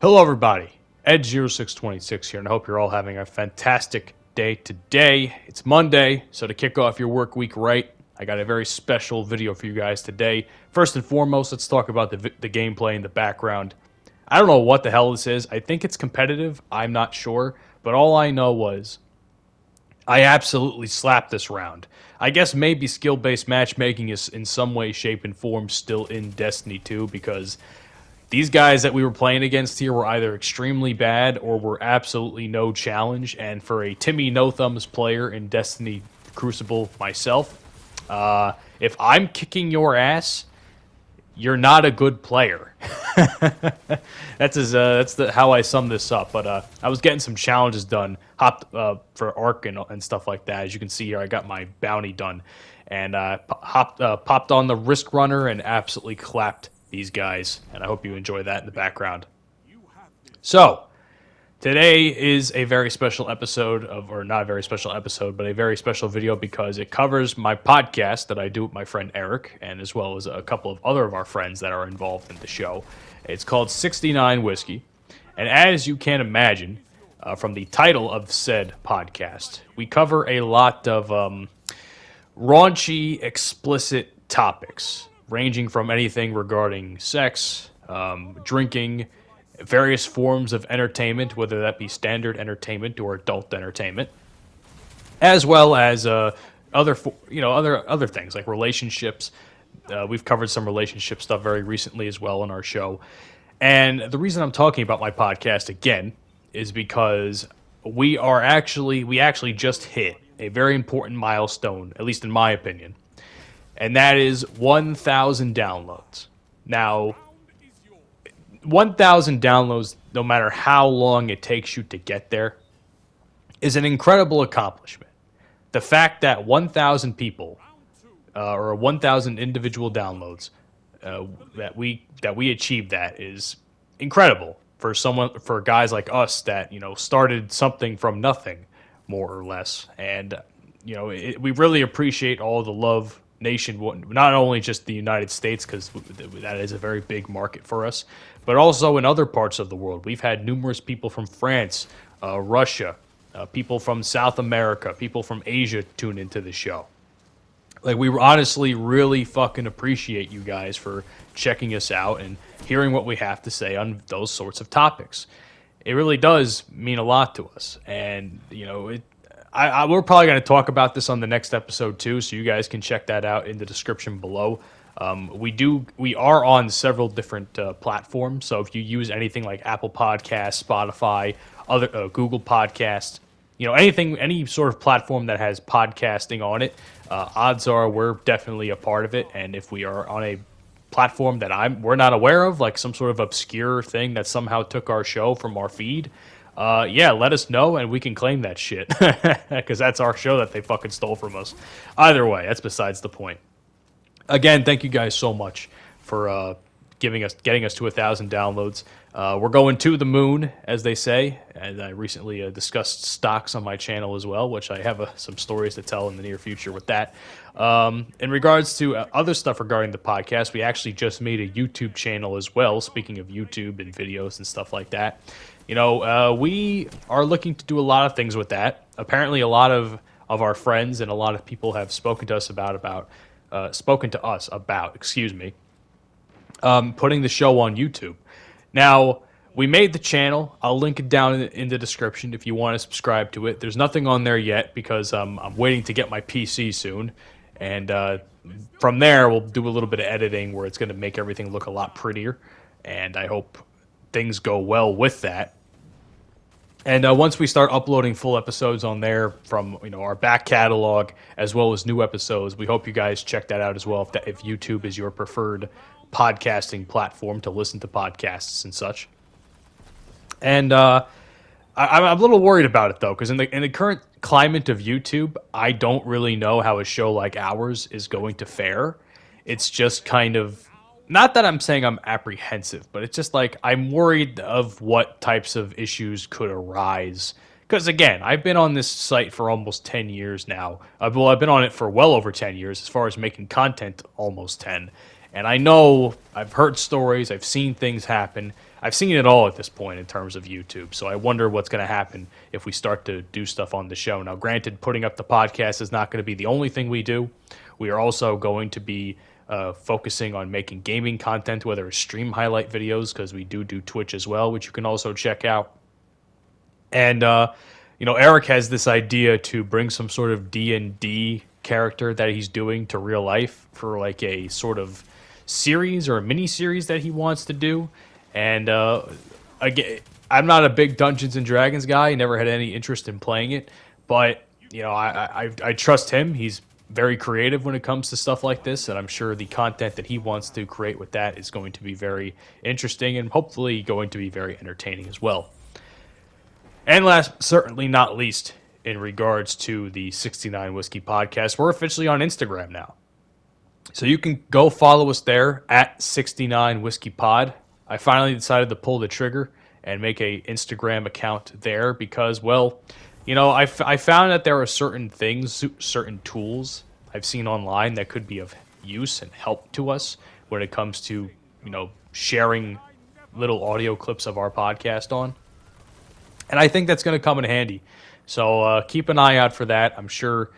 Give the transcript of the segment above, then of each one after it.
Hello, everybody. Ed0626 here, and I hope you're all having a fantastic day today. It's Monday, so to kick off your work week right, I got a very special video for you guys today. First and foremost, let's talk about the gameplay in the background. I don't know what the hell this is. I think it's competitive. I'm not sure, but all I know was I absolutely slapped this round. I guess maybe skill-based matchmaking is in some way, shape, and form still in Destiny 2 because these guys that we were playing against here were either extremely bad or were absolutely no challenge. And for a Timmy No Thumbs player in Destiny Crucible myself, if I'm kicking your ass, you're not a good player. That's how I sum this up. But I was getting some challenges done, hopped for Arc and stuff like that. As you can see here, I got my bounty done, and popped on the Risk Runner and absolutely clapped these guys, and I hope you enjoy that in the background. So, today is a very special episode or not a very special episode, but a very special video because it covers my podcast that I do with my friend Eric, and as well as a couple of other of our friends that are involved in the show. It's called 69 Whiskey, and as you can imagine, from the title of said podcast, we cover a lot of raunchy, explicit topics, ranging from anything regarding sex, drinking, various forms of entertainment, whether that be standard entertainment or adult entertainment, as well as other things like relationships. We've covered some relationship stuff very recently as well on our show. And the reason I'm talking about my podcast again is because we actually just hit a very important milestone, at least in my opinion. And that is 1,000 downloads. Now, 1,000 downloads, no matter how long it takes you to get there, is an incredible accomplishment. The fact that 1,000 people, or 1,000 individual downloads, that we achieved that is incredible for guys like us that started something from nothing, more or less. And we really appreciate all the love nation, not only just the United States, because that is a very big market for us, but also in other parts of the world. We've had numerous people from France, Russia, people from South America, people from Asia tune into the show. Like, we honestly really fucking appreciate you guys for checking us out and hearing what we have to say on those sorts of topics. It really does mean a lot to us, and we're probably going to talk about this on the next episode too, so you guys can check that out in the description below. We are on several different platforms, so if you use anything like Apple Podcasts, Spotify, other Google Podcasts, any sort of platform that has podcasting on it, odds are we're definitely a part of it. And if we are on a platform that we're not aware of, like some sort of obscure thing that somehow took our show from our feed, let us know and we can claim that shit, because that's our show that they fucking stole from us. Either way, that's besides the point. Again, thank you guys so much for getting us to 1,000 downloads. We're going to the moon, as they say, and I recently discussed stocks on my channel as well, which I have some stories to tell in the near future with that. In regards to other stuff regarding the podcast, we actually just made a YouTube channel as well, speaking of YouTube and videos and stuff like that. We are looking to do a lot of things with that. Apparently, a lot of our friends and a lot of people have spoken to us about putting the show on YouTube. Now, we made the channel. I'll link it down in the description if you want to subscribe to it. There's nothing on there yet because I'm waiting to get my PC soon, and from there we'll do a little bit of editing where it's going to make everything look a lot prettier, and I hope things go well with that. And once we start uploading full episodes on there from our back catalog as well as new episodes, we hope you guys check that out as well if YouTube is your preferred podcasting platform to listen to podcasts and such. And I'm a little worried about it though, because in the current climate of YouTube, I don't really know how a show like ours is going to fare. It's just kind of, not that I'm saying I'm apprehensive, but it's just like I'm worried of what types of issues could arise. Because again, I've been on this site for almost 10 years now. I've been on it for well over 10 years as far as making content, almost 10. And I know I've heard stories, I've seen things happen. I've seen it all at this point in terms of YouTube. So I wonder what's going to happen if we start to do stuff on the show. Now, granted, putting up the podcast is not going to be the only thing we do. We are also going to be focusing on making gaming content, whether it's stream highlight videos, because we do Twitch as well, which you can also check out. And, Eric has this idea to bring some sort of D&D character that he's doing to real life for like a sort of series or a mini series that he wants to do. And again, I'm not a big Dungeons and Dragons guy. I never had any interest in playing it, but I trust him. He's very creative when it comes to stuff like this, and I'm sure the content that he wants to create with that is going to be very interesting and hopefully going to be very entertaining as well. And last, certainly not least, in regards to the 69 Whiskey Podcast, we're officially on Instagram now. So you can go follow us there at 69 Whiskey Pod. I finally decided to pull the trigger and make a Instagram account there because, well, I found that there are certain things, certain tools I've seen online that could be of use and help to us when it comes to, sharing little audio clips of our podcast on. And I think that's going to come in handy. So keep an eye out for that. I'm sure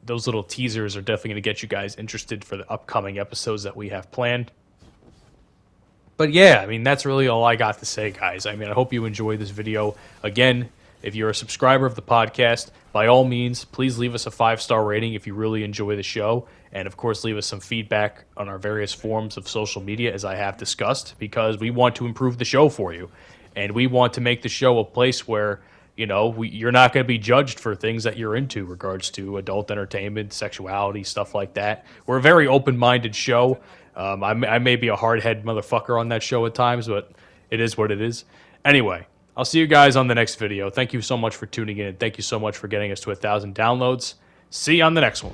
those little teasers are definitely going to get you guys interested for the upcoming episodes that we have planned. But yeah, that's really all I got to say, guys. I hope you enjoyed this video. Again, if you're a subscriber of the podcast, by all means, please leave us a 5-star rating if you really enjoy the show. And of course, leave us some feedback on our various forms of social media, as I have discussed, because we want to improve the show for you. And we want to make the show a place where, you're not going to be judged for things that you're into regards to adult entertainment, sexuality, stuff like that. We're a very open-minded show. I may be a hard-head motherfucker on that show at times, but it is what it is. Anyway, I'll see you guys on the next video. Thank you so much for tuning in. Thank you so much for getting us to 1,000 downloads. See you on the next one.